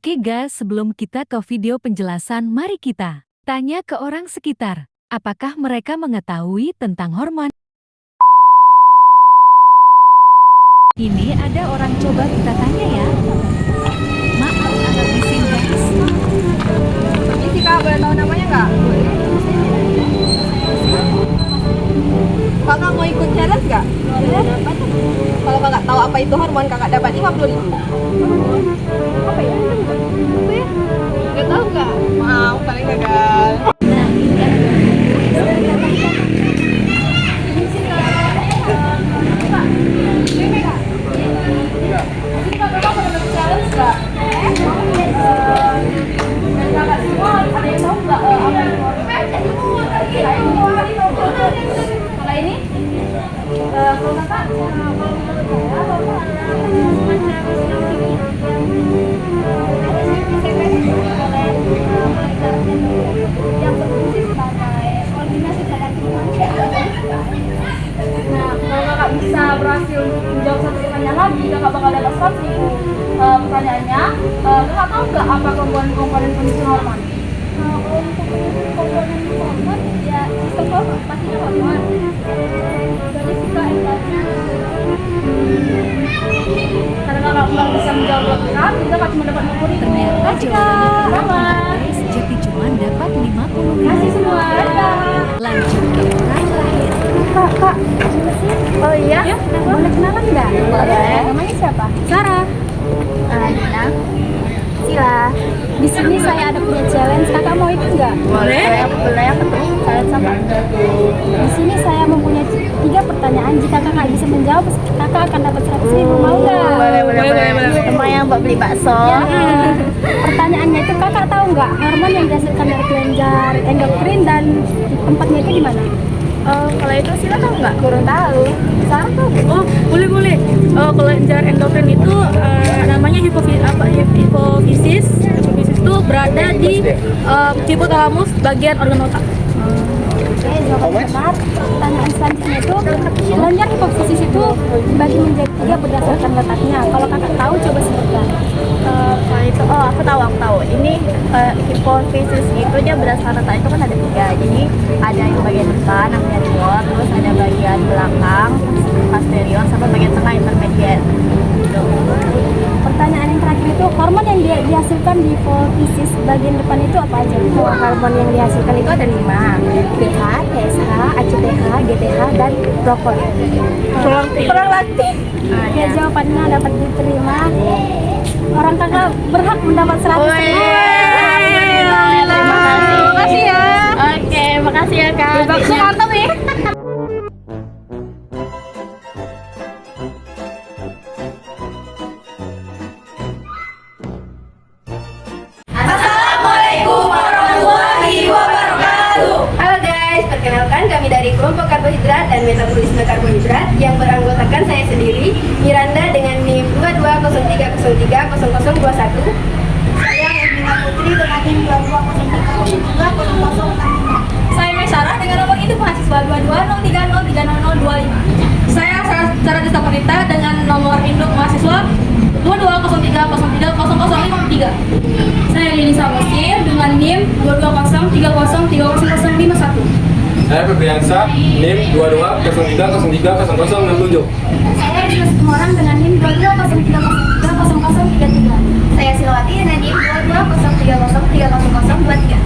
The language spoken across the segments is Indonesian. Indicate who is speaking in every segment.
Speaker 1: Oke guys, sebelum kita ke video penjelasan, mari kita tanya ke orang sekitar. Apakah mereka mengetahui tentang hormon? Ini ada orang, coba kita tanya ya. Maaf agak bising guys.
Speaker 2: Ini sih kak, boleh tahu namanya nggak? Kakak mau ikut challenge nggak? Kalau kakak tahu apa itu hormon, kakak dapat 50.000. Apa ya? Nggak tahu nggak? Maaf, paling gagal.
Speaker 1: Nah, ini
Speaker 2: Kakak mau ikut challenge nggak? Kakak semua ada yang tahu nggak apa itu hormon? Kalau ini? Kalau kakak, kalau menurut saya hormon yang berfungsi sebagai koordinasi cadangan manusia. Nah, kalau kakak bisa berhasil menjawab satu pertanyaan lagi, kakak bakal dapat 100.000. Pertanyaannya, kakak tahu nggak apa komponen-komponen penyusun hormon? Kalau untuk penyusun komponen hormon, ya sistem hormon, pastinya hormon. Jadi suka entarnya. Karena kakak belum bisa menjawab lengkap, jadi kakak cuma dapat 50.000.
Speaker 1: ternyata jawabannya kurang guys. Jadi cuma dapat 50.000.
Speaker 2: Kasih semua.
Speaker 1: Lanjut ke orang lain.
Speaker 2: Kak, oh iya? Ya, boleh kenalan nggak? Boleh. Namanya siapa?
Speaker 3: Sarah,
Speaker 2: Dina. Sila. Di sini saya ada punya challenge. Kakak mau ikut nggak?
Speaker 3: boleh.
Speaker 2: Boleh apa tuh? Challenge apa? Di sini saya mempunyai 3 pertanyaan. Jika kakak bisa menjawab, kakak akan dapat 100.000. Mau nggak?
Speaker 3: Boleh.
Speaker 2: Lumayan buat beli bakso. Ya. Pertanyaannya itu, kakak tahu nggak hormon yang dihasilkan dari kelenjar endokrin dan tempatnya itu di mana? Kalau itu Sila tahu nggak? Kurang tahu. Sarah tahu?
Speaker 3: Oh, boleh. Kelenjar endokrin itu namanya hipofisis. Hipofisis itu berada di hipotalamus, bagian organ otak.
Speaker 2: Oke, jawabannya benar. Pertanyaan selanjutnya itu, kelenjar hipofisis itu dibagi menjadi 3 berdasarkan letaknya. Kalau kakak tahu, coba sebutkan.
Speaker 4: Kalau itu, aku tahu. Ini hipofisis itu dia berdasarkan letak itu kan ada 3. Jadi ada yang bagian depan namanya core, terus ada bagian belakang posterior, sampai bagian tengah intermediate. Gitu.
Speaker 2: Pertanyaan yang terakhir itu, hormon yang dihasilkan di hipofisis bagian depan itu apa aja?
Speaker 4: Hormon yang dihasilkan itu ada 5.
Speaker 2: BH, TSH, ACTH, GTH, dan prokol.
Speaker 4: Kurang latih.
Speaker 2: Ya, jawabannya dapat diterima. Orang kakak berhak mendapat 100.000.
Speaker 4: Terima kasih.
Speaker 2: Makasih ya.
Speaker 4: Oke, makasih ya Kak.
Speaker 2: Bakso mantap nih.
Speaker 4: Halo guys, perkenalkan kami dari kelompok karbohidrat dan metabolisme karbohidrat yang beranggotakan saya sendiri, Miranda dengan NIM 2203030021.
Speaker 2: Saya Evina Putri dengan NIM 2203030065.
Speaker 3: Saya Mesara dengan nomor induk mahasiswa 2203030025. Saya Sarah Desta Panita dengan nomor induk mahasiswa 2203030053. Saya Lili Samosir dengan NIM 22030303051.
Speaker 5: Saya Febriansa, NIM 2203030067.
Speaker 2: Saya Rizky Kumorang dengan NIM 2203030033.
Speaker 4: Saya Silwati dengan NIM 2203030023.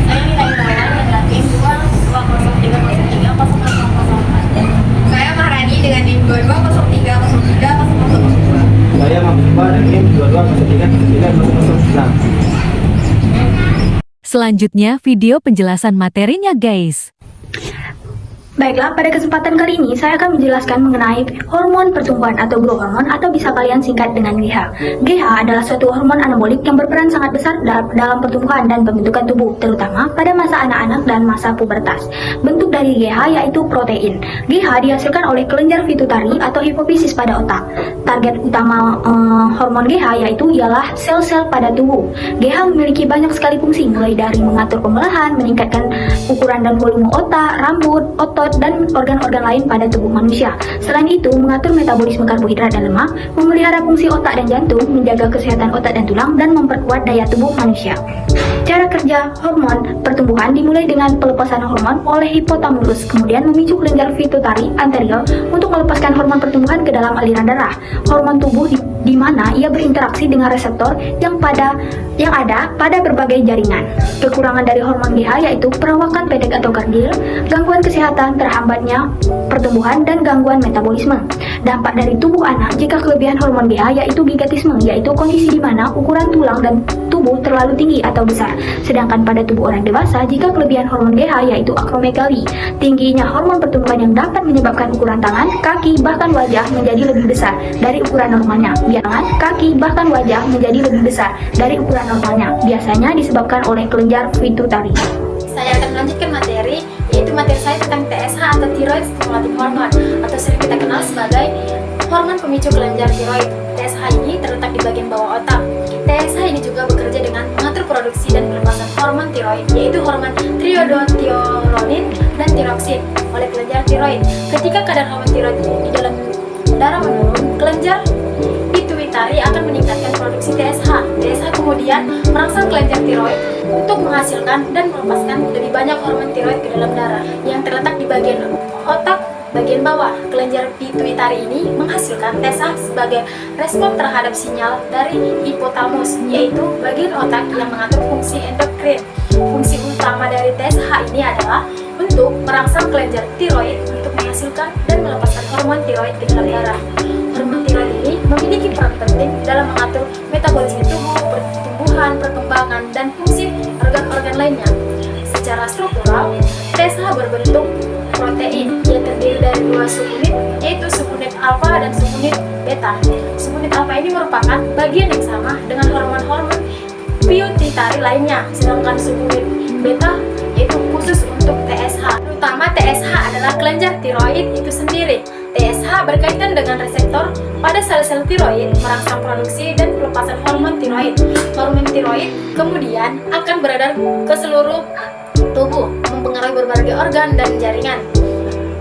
Speaker 4: Saya Nila Irawan dengan NIM 2203030004. Saya Maharani dengan NIM 2203030002.
Speaker 5: Saya Mahfuzah dan NIM 2203030096.
Speaker 1: Selanjutnya video penjelasan materinya guys.
Speaker 2: Baiklah, pada kesempatan kali ini saya akan menjelaskan mengenai hormon pertumbuhan atau growth hormone, atau bisa kalian singkat dengan GH. GH adalah suatu hormon anabolik yang berperan sangat besar dalam pertumbuhan dan pembentukan tubuh, terutama pada masa anak-anak dan masa pubertas. Bentuk dari GH yaitu protein. GH dihasilkan oleh kelenjar pituitari atau hipofisis pada otak. Target utama hormon GH ialah sel-sel pada tubuh. GH memiliki banyak sekali fungsi, mulai dari mengatur pembelahan, meningkatkan ukuran dan volume otak, rambut, otot, otot, dan organ-organ lain pada tubuh manusia. Selain itu, mengatur metabolisme karbohidrat dan lemak, memelihara fungsi otak dan jantung, menjaga kesehatan otak dan tulang, dan memperkuat daya tubuh manusia. Cara kerja hormon pertumbuhan dimulai dengan pelepasan hormon oleh hipotamus, kemudian memicu kelenjar pituitari anterior untuk melepaskan hormon pertumbuhan ke dalam aliran darah. Hormon tubuh di mana ia berinteraksi dengan reseptor yang ada pada berbagai jaringan. Kekurangan dari hormon GH yaitu perawakan pendek atau kerdil, gangguan kesehatan, terhambatnya pertumbuhan, dan gangguan metabolisme. Dampak dari tubuh anak jika kelebihan hormon GH yaitu gigantisme, yaitu kondisi di mana ukuran tulang dan tubuh terlalu tinggi atau besar. Sedangkan pada tubuh orang dewasa, jika kelebihan hormon GH yaitu akromegali, tingginya hormon pertumbuhan yang dapat menyebabkan ukuran tangan, kaki, bahkan wajah menjadi lebih besar dari ukuran normalnya. Tangan, kaki, bahkan wajah menjadi lebih besar dari ukuran normalnya, biasanya disebabkan oleh kelenjar pituitari.
Speaker 6: Saya akan melanjutkan materi, yaitu materi saya tentang TSH atau thyroid stimulating hormone, atau sering kita kenal sebagai hormon pemicu kelenjar tiroid. TSH ini terletak di bagian bawah otak. TSH ini juga bekerja dengan mengatur produksi dan pelepasan hormon tiroid, yaitu hormon triiodothyronin dan tiroksin oleh kelenjar tiroid. Ketika kadar hormon tiroid di dalam darah menurun, kelenjar pituitari akan meningkatkan produksi TSH. TSH kemudian merangsang kelenjar tiroid untuk menghasilkan dan melepaskan lebih banyak hormon tiroid ke dalam darah yang terletak di bagian otak bagian bawah. Kelenjar pituitari ini menghasilkan TSH sebagai respon terhadap sinyal dari hipotalamus, yaitu bagian otak yang mengatur fungsi endokrin. Fungsi utama dari TSH ini adalah untuk merangsang kelenjar tiroid untuk menghasilkan dan melepaskan hormon tiroid ke dalam darah. Hormon tiroid ini memiliki peran penting dalam mengatur metabolisme tubuh, pertumbuhan, perkembangan, dan fungsi organ-organ lainnya. Secara struktural, TSH berbentuk protein yang terdiri dari dua subunit, yaitu subunit alfa dan subunit beta. Subunit alfa ini merupakan bagian yang sama dengan hormon-hormon pituitari lainnya, sedangkan subunit beta yaitu khusus untuk TSH. Terutama TSH adalah kelenjar tiroid itu sendiri. TSH berkaitan dengan reseptor pada sel-sel tiroid, merangsang produksi dan pelepasan hormon tiroid. Hormon tiroid kemudian akan beredar ke seluruh tubuh, mempengaruhi berbagai organ dan jaringan.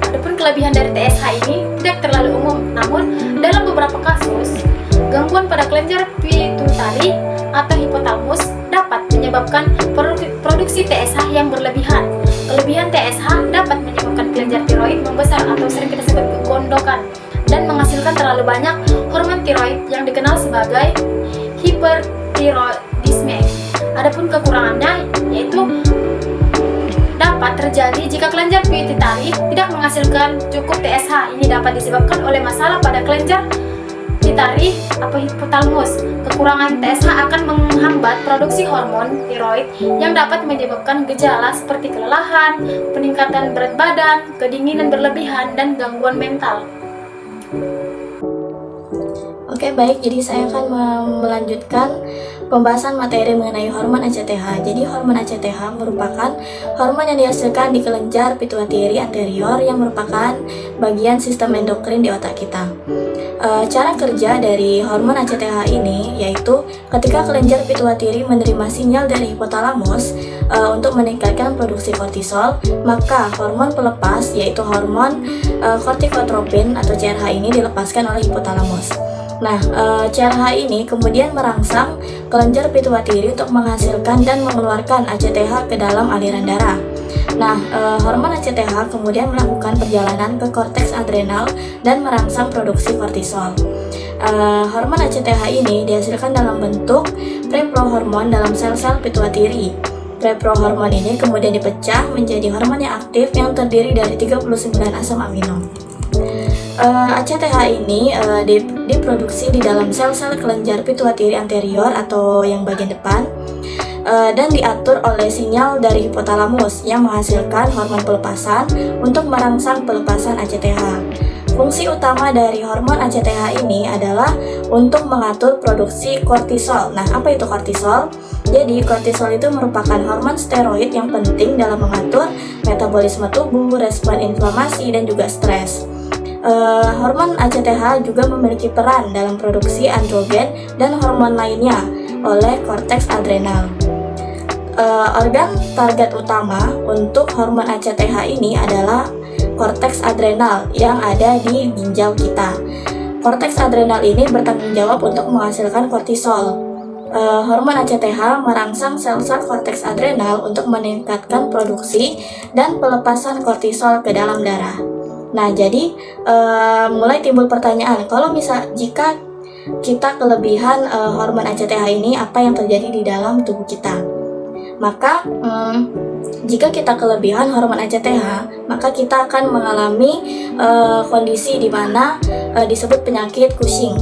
Speaker 6: Adapun kelebihan dari TSH ini tidak terlalu umum, namun dalam beberapa kasus, gangguan pada kelenjar pituitari atau hipotalamus dapat menyebabkan produksi TSH yang berlebihan. Kelebihan TSH dapat menyebabkan kelenjar tiroid membesar atau sering kita sebut gondokan dan menghasilkan terlalu banyak hormon tiroid yang dikenal sebagai hipertiroidisme. Adapun kekurangannya yaitu dapat terjadi jika kelenjar pituitari tidak menghasilkan cukup TSH. Ini dapat disebabkan oleh masalah pada kelenjar pituitari atau hipotalamus. Kekurangan TSH akan menghambat produksi hormon tiroid yang dapat menyebabkan gejala seperti kelelahan, peningkatan berat badan, kedinginan berlebihan, dan gangguan mental.
Speaker 7: Oke, baik, jadi saya akan melanjutkan pembahasan materi mengenai hormon ACTH. Jadi hormon ACTH merupakan hormon yang dihasilkan di kelenjar pituitari anterior yang merupakan bagian sistem endokrin di otak kita. Cara kerja dari hormon ACTH ini yaitu ketika kelenjar pituitari menerima sinyal dari hipotalamus untuk meningkatkan produksi kortisol, maka hormon pelepas yaitu hormon kortikotropin atau CRH ini dilepaskan oleh hipotalamus. Nah, CRH ini kemudian merangsang kelenjar pituitari untuk menghasilkan dan mengeluarkan ACTH ke dalam aliran darah. Nah, hormon ACTH kemudian melakukan perjalanan ke korteks adrenal dan merangsang produksi kortisol. Hormon ACTH ini dihasilkan dalam bentuk preprohormon dalam sel-sel pituitari. Preprohormon ini kemudian dipecah menjadi hormon yang aktif yang terdiri dari 39 asam amino. ACTH ini diproduksi di dalam sel-sel kelenjar pituitari anterior atau yang bagian depan dan diatur oleh sinyal dari hipotalamus yang menghasilkan hormon pelepasan untuk merangsang pelepasan ACTH. Fungsi utama dari hormon ACTH ini adalah untuk mengatur produksi kortisol. Nah, apa itu kortisol? Jadi, kortisol itu merupakan hormon steroid yang penting dalam mengatur metabolisme tubuh, respon inflamasi, dan juga stres. Hormon ACTH juga memiliki peran dalam produksi androgen dan hormon lainnya oleh korteks adrenal. Organ target utama untuk hormon ACTH ini adalah korteks adrenal yang ada di ginjal kita. Korteks adrenal ini bertanggung jawab untuk menghasilkan kortisol. Hormon ACTH merangsang sel-sel korteks adrenal untuk meningkatkan produksi dan pelepasan kortisol ke dalam darah. Nah, jadi mulai timbul pertanyaan, kalau jika kita kelebihan hormon ACTH ini, apa yang terjadi di dalam tubuh kita? Maka jika kita kelebihan hormon ACTH, maka kita akan mengalami kondisi di mana disebut penyakit Cushing.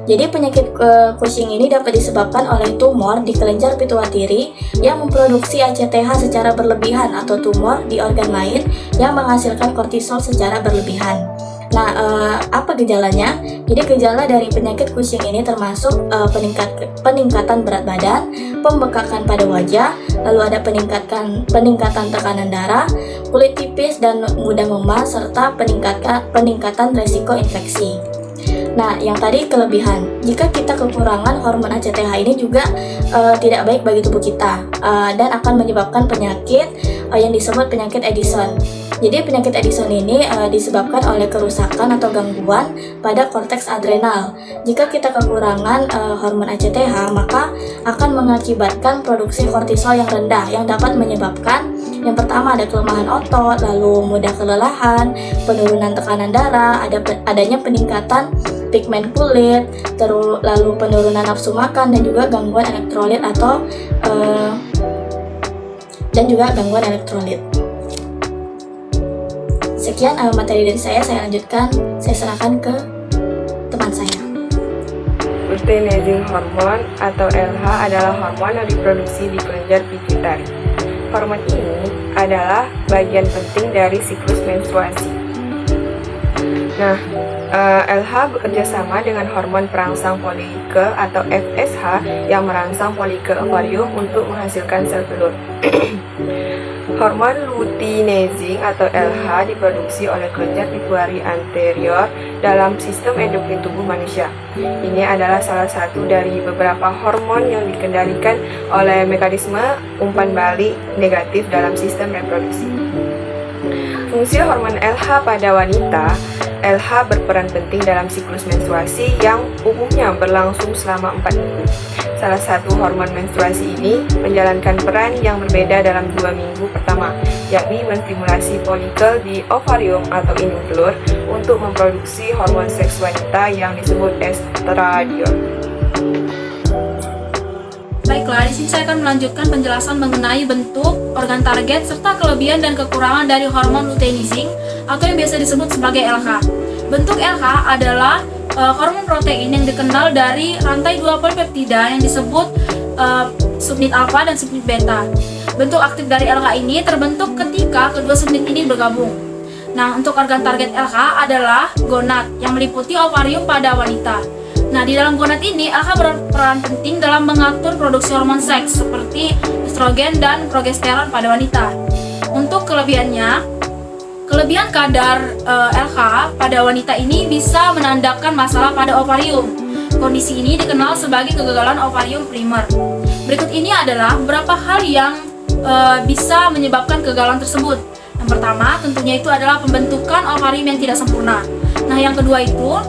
Speaker 7: Jadi penyakit Cushing ini dapat disebabkan oleh tumor di kelenjar pituitari yang memproduksi ACTH secara berlebihan atau tumor di organ lain yang menghasilkan kortisol secara berlebihan. Nah, apa gejalanya? Jadi gejala dari penyakit Cushing ini termasuk peningkatan berat badan, pembekakan pada wajah, lalu ada peningkatan tekanan darah, kulit tipis dan mudah memas, serta peningkatan resiko infeksi. Nah, yang tadi kelebihan. Jika kita kekurangan hormon ACTH ini juga tidak baik bagi tubuh kita dan akan menyebabkan penyakit yang disebut penyakit Addison. Jadi penyakit Addison ini disebabkan oleh kerusakan atau gangguan pada korteks adrenal. Jika kita kekurangan hormon ACTH, maka akan mengakibatkan produksi kortisol yang rendah yang dapat menyebabkan yang pertama ada kelemahan otot, lalu mudah kelelahan, penurunan tekanan darah, adanya peningkatan pigmen kulit, lalu penurunan nafsu makan dan juga gangguan elektrolit dan juga gangguan elektrolit. Sekian materi dari saya lanjutkan, saya serahkan ke teman saya.
Speaker 8: Luteinizing hormone atau LH adalah hormon yang diproduksi di kelenjar pituitari. Hormon ini adalah bagian penting dari siklus menstruasi. Nah, LH bekerja sama dengan hormon perangsang folike atau FSH yang merangsang folike ovarium untuk menghasilkan sel telur. Hormon luteinizing atau LH diproduksi oleh kelenjar pituitari anterior dalam sistem endokrin tubuh manusia. Ini adalah salah satu dari beberapa hormon yang dikendalikan oleh mekanisme umpan balik negatif dalam sistem reproduksi. Fungsi hormon LH pada wanita. LH berperan penting dalam siklus menstruasi yang umumnya berlangsung selama 4 minggu. Salah satu hormon menstruasi ini menjalankan peran yang berbeda dalam 2 minggu pertama, yakni menstimulasi folikel di ovarium atau indung telur untuk memproduksi hormon seks wanita yang disebut estradiol.
Speaker 3: Baiklah, di sini saya akan melanjutkan penjelasan mengenai bentuk, organ target, serta kelebihan dan kekurangan dari hormon luteinizing atau yang biasa disebut sebagai LH. Bentuk LH adalah hormon protein yang dikenal dari rantai 2 polipeptida yang disebut subunit alfa dan subunit beta. Bentuk aktif dari LH ini terbentuk ketika kedua subunit ini bergabung. Nah, untuk organ target LH adalah gonad yang meliputi ovarium pada wanita. Nah, di dalam gonad ini LH berperan penting dalam mengatur produksi hormon seks seperti estrogen dan progesteron pada wanita. Untuk kelebihannya, kelebihan kadar LH pada wanita ini bisa menandakan masalah pada ovarium. Kondisi ini dikenal sebagai kegagalan ovarium primer. Berikut ini adalah beberapa hal yang bisa menyebabkan kegagalan tersebut. Yang pertama, tentunya itu adalah pembentukan ovarium yang tidak sempurna. Nah, yang kedua itu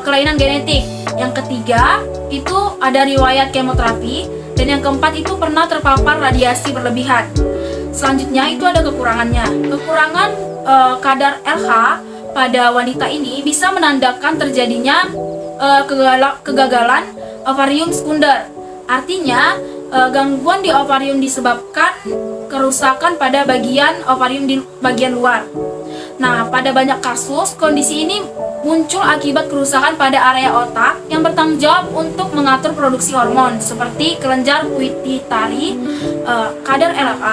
Speaker 3: kelainan genetik. Yang ketiga, itu ada riwayat kemoterapi. Dan yang keempat itu pernah terpapar radiasi berlebihan. Selanjutnya itu ada kekurangannya. Kekurangan kadar LH pada wanita ini bisa menandakan terjadinya kegagalan ovarium sekunder. Artinya, gangguan di ovarium disebabkan kerusakan pada bagian ovarium di bagian luar. Nah, pada banyak kasus, kondisi ini muncul akibat kerusakan pada area otak yang bertanggung jawab untuk mengatur produksi hormon seperti kelenjar pituitari. Kadar LH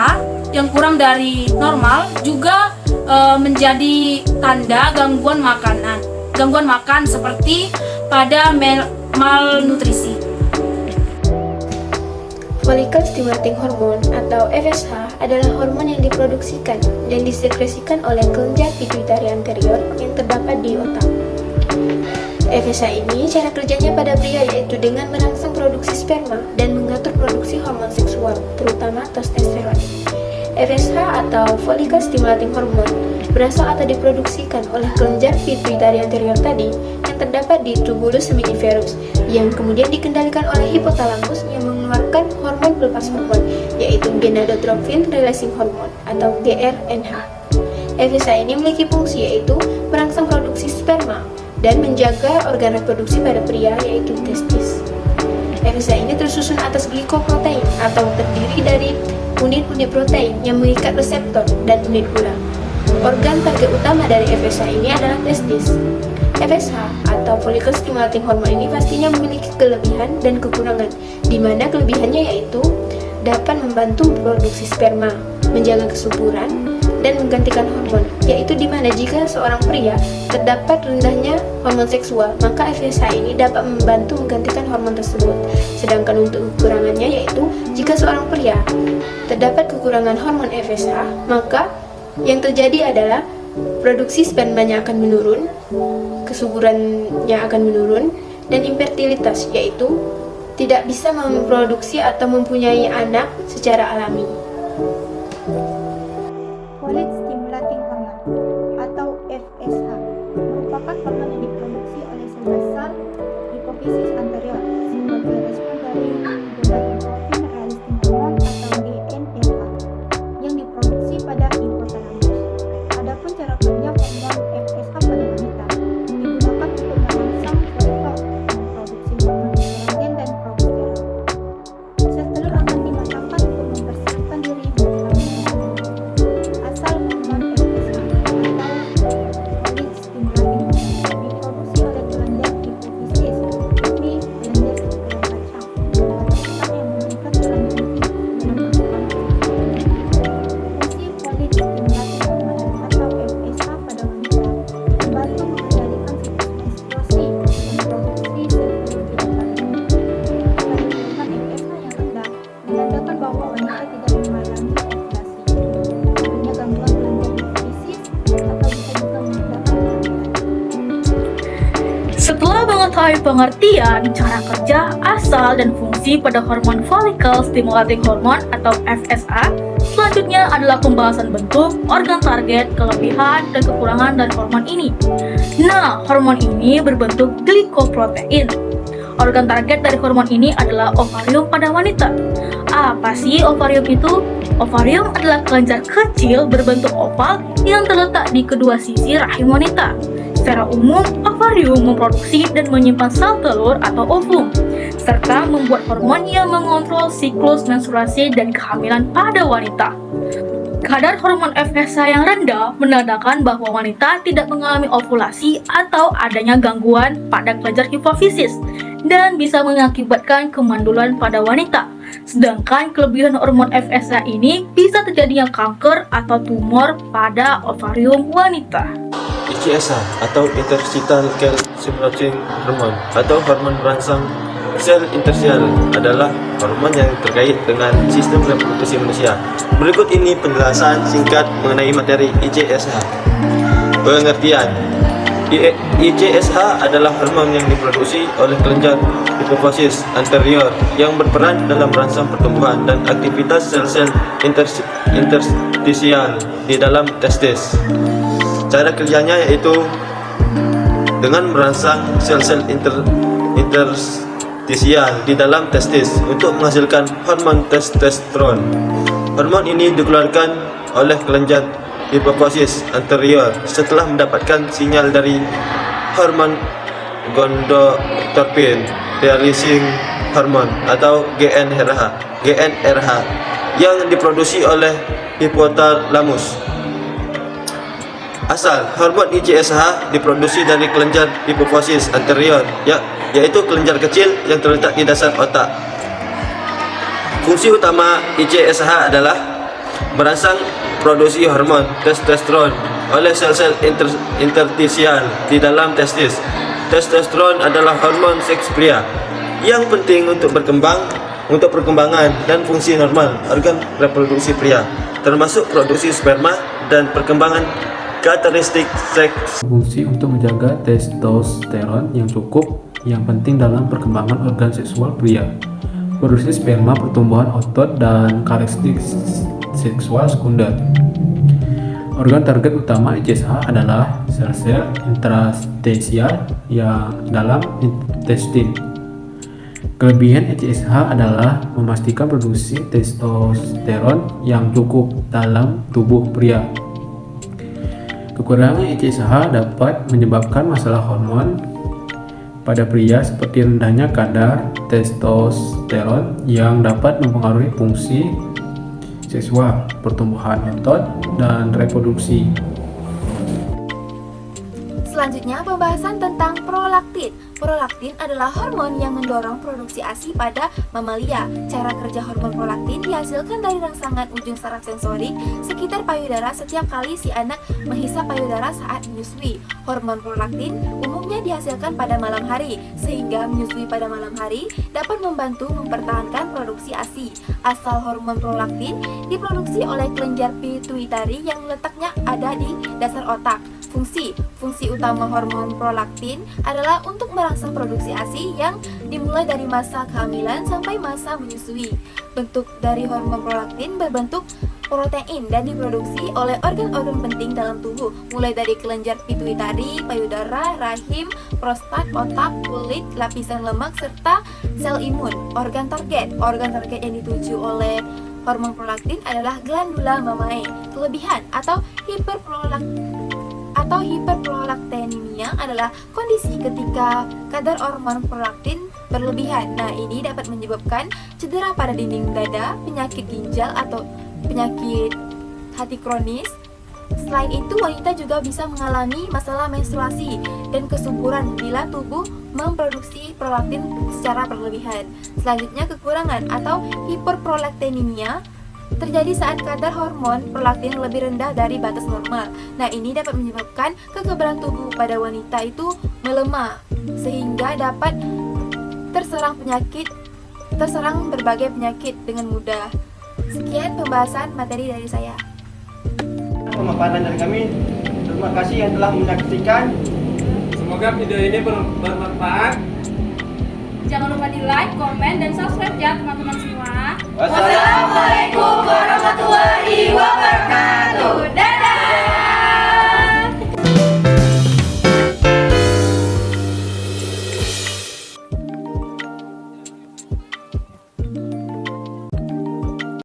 Speaker 3: yang kurang dari normal juga menjadi tanda gangguan makan seperti pada malnutrisi.
Speaker 9: Follicle stimulating hormone atau FSH adalah hormon yang diproduksikan dan disekresikan oleh kelenjar pituitari anterior yang terdapat di otak. FSH ini cara kerjanya pada pria yaitu dengan merangsang produksi sperma dan mengatur produksi hormon seksual, terutama testosteron. FSH atau follicle stimulating hormone berasal atau diproduksikan oleh kelenjar pituitari anterior tadi yang terdapat di tubulus seminiferus yang kemudian dikendalikan oleh hipotalamus yang mengeluarkan hormon pelepas hormon yaitu gonadotropin releasing hormone atau GRNH. FSH ini memiliki fungsi yaitu merangsang produksi sperma dan menjaga organ reproduksi pada pria yaitu testis. FSH ini tersusun atas glikoprotein atau terdiri dari unit-unit protein yang mengikat reseptor dan unit gula. Organ target utama dari FSH ini adalah testis. FSH atau follicle stimulating hormone ini pastinya memiliki kelebihan dan kekurangan, di mana kelebihannya yaitu dapat membantu produksi sperma, menjaga kesuburan, dan menggantikan hormon, yaitu di mana jika seorang pria terdapat rendahnya hormon seksual, maka FSH ini dapat membantu menggantikan hormon tersebut. Sedangkan untuk kekurangannya yaitu jika seorang pria terdapat kekurangan hormon FSH, maka yang terjadi adalah produksi spermanya akan menurun, kesuburannya akan menurun, dan infertilitas, yaitu tidak bisa memproduksi atau mempunyai anak secara alami.
Speaker 2: Follicle stimulating hormone atau FSH merupakan hormon yang diproduksi oleh sel basal hipofisis anterior sebagai respon dari gonadotropin releasing hormone atau GNRH yang diproduksi pada hipotalamus. Adapun cara kerja hormon FSH pada wanita digunakan untuk merangsang folikel memproduksi hormon estrogen dan progesteron. Sel telur akan dimatangkan untuk mempersiapkan diri menjelang asal hormon FSH atau follicle stimulating hormone diproduksi oleh kelenjar hipofisis, yakni kelenjar sekuler kacang, otak yang mengikat kelenjar inti dalam perkembangan seksual. Fungsi follicle stimulating hormone atau FSH pada wanita membantu mengendalikan siklus menstruasi dan produksi sel telur di otak. Kandungan FSH yang rendah menandakan bahwa wanita tidak mengalami ovulasi. Adanya gangguan kelenjar hipofisis atau bisa juga menandakan kehamilan.
Speaker 10: Setelah mengetahui pengertian, cara kerja, asal, dan fungsi pada hormon follicle stimulating hormone atau FSH, selanjutnya adalah pembahasan bentuk, organ target, kelebihan, dan kekurangan dari hormon ini. Nah, hormon ini berbentuk glikoprotein. Organ target dari hormon ini adalah ovarium pada wanita. Apa sih ovarium itu? Ovarium adalah kelenjar kecil berbentuk oval yang terletak di kedua sisi rahim wanita. Secara umum, ovarium memproduksi dan menyimpan sel telur atau ovum, serta membuat hormon yang mengontrol siklus menstruasi dan kehamilan pada wanita. Kadar hormon FSH yang rendah menandakan bahwa wanita tidak mengalami ovulasi atau adanya gangguan pada kelenjar hipofisis dan bisa mengakibatkan kemandulan pada wanita. Sedangkan kelebihan hormon FSH ini bisa terjadinya kanker atau tumor pada ovarium wanita.
Speaker 5: ICSH atau interstitial stimulating hormone atau hormon perangsang sel interstisial adalah hormon yang terkait dengan sistem reproduksi manusia. Berikut ini penjelasan singkat mengenai materi ICSH. Pengertian: ICSH adalah hormon yang diproduksi oleh kelenjar hipofisis anterior yang berperan dalam merangsang pertumbuhan dan aktivitas sel-sel interstisial di dalam testis. Cara kerjanya yaitu dengan merangsang sel-sel interstisial di dalam testis untuk menghasilkan hormon testosteron. Hormon ini dikeluarkan oleh kelenjar hipofisis anterior setelah mendapatkan sinyal dari hormon gonadotropin releasing hormone atau GNRH yang diproduksi oleh hipotalamus. Asal hormon ICSH diproduksi dari kelenjar hipofisis anterior, yaitu kelenjar kecil yang terletak di dasar otak. Fungsi utama ICSH adalah merangsang produksi hormon testosteron oleh sel-sel interstisial di dalam testis. Testosteron adalah hormon seks pria yang penting untuk perkembangan dan fungsi normal organ reproduksi pria, termasuk produksi sperma dan perkembangan karakteristik seks.
Speaker 11: Fungsi untuk menjaga testosteron yang cukup yang penting dalam perkembangan organ seksual pria. produksi sperma, pertumbuhan otot, dan karakteristik seksual sekunder. Organ target utama ICSH adalah sel-sel interstisial yang dalam intestin. Kelebihan ICSH adalah memastikan produksi testosteron yang cukup dalam tubuh pria. Kekurangan ICSH dapat menyebabkan masalah hormon pada pria seperti rendahnya kadar testosteron yang dapat mempengaruhi fungsi seksual, pertumbuhan otot, dan reproduksi.
Speaker 12: Selanjutnya pembahasan tentang prolaktin. Prolaktin adalah hormon yang mendorong produksi ASI pada mamalia. Cara kerja hormon prolaktin dihasilkan dari rangsangan ujung saraf sensorik sekitar payudara setiap kali si anak menghisap payudara saat menyusui. Hormon prolaktin umumnya dihasilkan pada malam hari, sehingga menyusui pada malam hari dapat membantu mempertahankan produksi ASI. Asal hormon prolaktin diproduksi oleh kelenjar pituitari yang letaknya ada di dasar otak. Fungsi utama hormon prolaktin adalah untuk merangsang produksi ASI yang dimulai dari masa kehamilan sampai masa menyusui. Bentuk dari hormon prolaktin berbentuk protein dan diproduksi oleh organ-organ penting dalam tubuh, mulai dari kelenjar pituitari, payudara, rahim, prostat, otak, kulit, lapisan lemak, serta sel imun. Organ target yang dituju oleh hormon prolaktin adalah glandula mamae. Kelebihan atau hiperprolaktinemia adalah kondisi ketika kadar hormon prolaktin berlebihan. Nah, ini dapat menyebabkan cedera pada dinding dada, penyakit ginjal atau penyakit hati kronis. Selain itu, wanita juga bisa mengalami masalah menstruasi dan kesuburan bila tubuh memproduksi prolaktin secara berlebihan. Selanjutnya, kekurangan atau hiperprolaktinemia terjadi saat kadar hormon prolaktin lebih rendah dari batas normal. Nah, ini dapat menyebabkan kekebalan tubuh pada wanita itu melemah sehingga dapat terserang berbagai penyakit dengan mudah. Sekian pembahasan materi dari saya.
Speaker 13: Pemaparan dari kami. Terima kasih yang telah menyaksikan.
Speaker 14: Semoga video ini bermanfaat.
Speaker 3: Jangan lupa di like, komen, dan subscribe ya teman-teman semua.
Speaker 13: Wassalamualaikum warahmatullahi wabarakatuh.